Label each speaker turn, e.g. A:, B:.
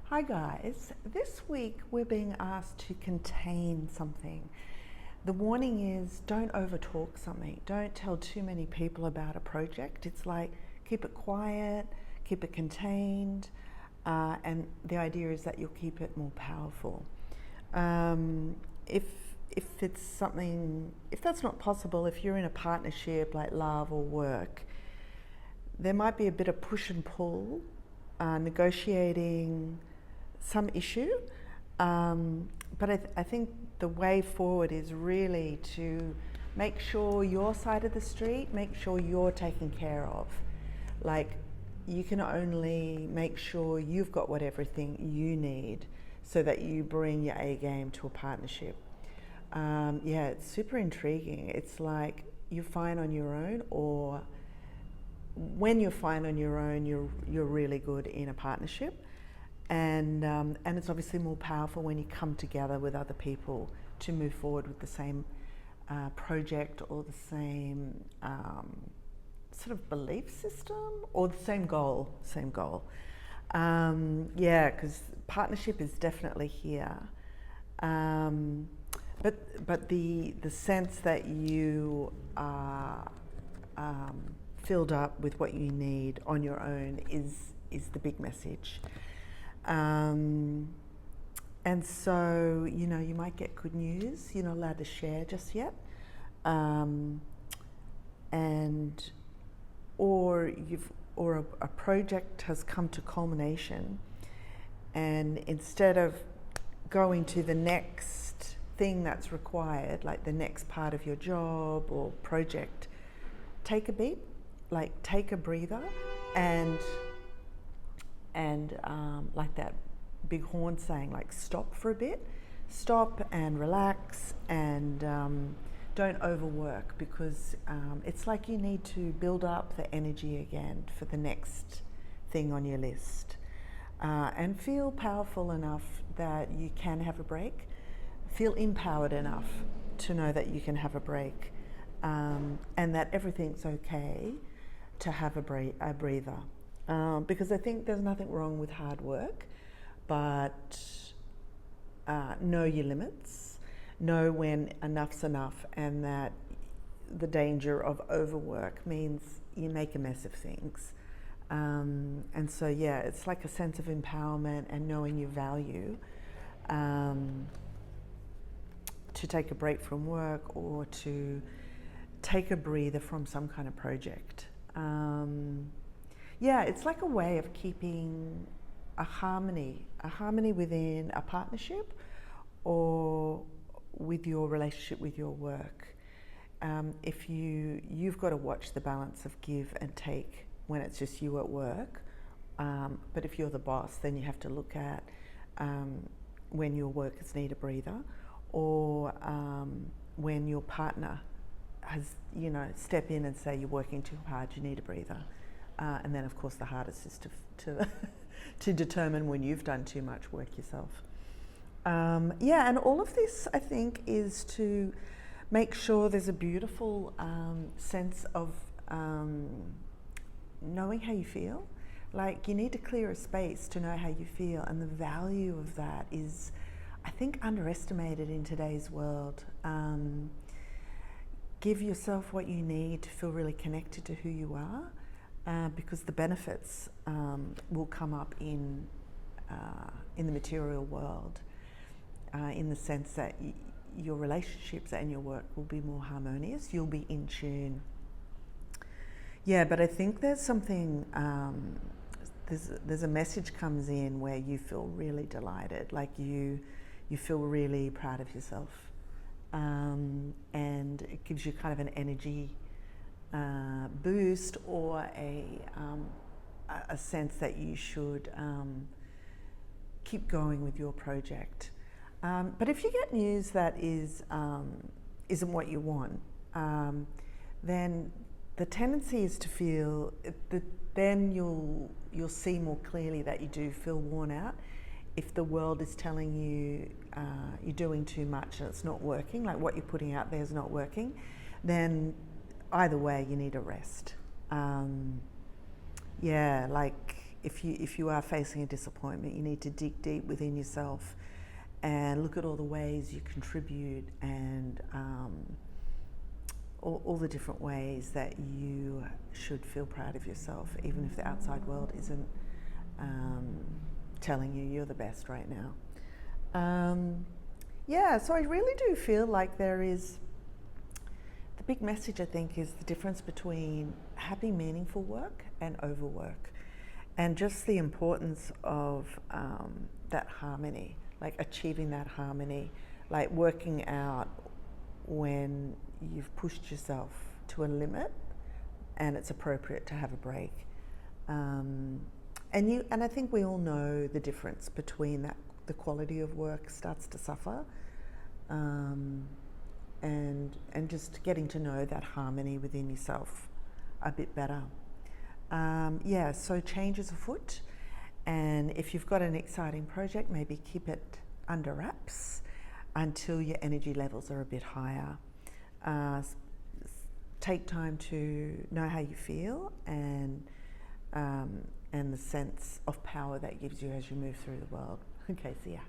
A: Hi guys, this week we're being asked to contain something. The warning is don't overtalk something, don't tell too many people about a project. It's like keep it quiet, keep it contained, and the idea is that you'll keep it more powerful. If it's something, if that's not possible, if you're in a partnership like love or work, there might be a bit of push and pull, negotiating some issue, but I think the way forward is really to make sure your side of the street, make sure you're taken care of. Like, you can only make sure you've got everything you need so that you bring your A game to a partnership. Yeah, it's super intriguing. It's like you're fine on your own, or when you're fine on your own, you're really good in a partnership. And it's obviously more powerful when you come together with other people to move forward with the same project or the same sort of belief system or the same goal. Yeah, because partnership is definitely here. But the sense that you are filled up with what you need on your own is the big message. And so, you might get good news you're not allowed to share just yet. Or a project has come to culmination, and instead of going to the next thing that's required, like the next part of your job or project, take a beat, like take a breather, and like that big horn saying, like stop for a bit, stop and relax, and don't overwork, because it's like you need to build up the energy again for the next thing on your list, and feel powerful enough that you can have a break, feel empowered enough to know that you can have a break, and that everything's okay to have a breather. Because I think there's nothing wrong with hard work, but know your limits, know when enough's enough, and that the danger of overwork means you make a mess of things. And so, yeah, it's like a sense of empowerment and knowing your value, to take a break from work or to take a breather from some kind of project. Yeah, it's like a way of keeping a harmony within a partnership or with your relationship with your work. If you've got to watch the balance of give and take when it's just you at work, but if you're the boss, then you have to look at when your workers need a breather, or when your partner has, step in and say you're working too hard, you need a breather. And then, of course, the hardest is to determine when you've done too much work yourself. Yeah, and all of this, I think, is to make sure there's a beautiful sense of knowing how you feel. Like, you need to clear a space to know how you feel, and the value of that is, I think, underestimated in today's world. Give yourself what you need to feel really connected to who you are. Because the benefits will come up in the material world, in the sense that your relationships and your work will be more harmonious. You'll be in tune. Yeah, but I think there's something. There's a message comes in where you feel really delighted, like you feel really proud of yourself, and it gives you kind of an energy boost, or a sense that you should keep going with your project. But if you get news that isn't what you want, then the tendency is to feel that then you'll see more clearly that you do feel worn out. If the world is telling you you're doing too much and it's not working, like what you're putting out there is not working, then either way, you need a rest. Yeah, like if you are facing a disappointment, you need to dig deep within yourself and look at all the ways you contribute and all the different ways that you should feel proud of yourself, even if the outside world isn't telling you you're the best right now. Yeah, so I really do feel like there is, the big message I think is the difference between happy, meaningful work and overwork, and just the importance of that harmony, like achieving that harmony, like working out when you've pushed yourself to a limit and it's appropriate to have a break. And I think we all know the difference between that, the quality of work starts to suffer, and just getting to know that harmony within yourself a bit better. Yeah, so change is afoot, and if you've got an exciting project, maybe keep it under wraps until your energy levels are a bit higher. Take time to know how you feel and the sense of power that gives you as you move through the world. Okay, see ya.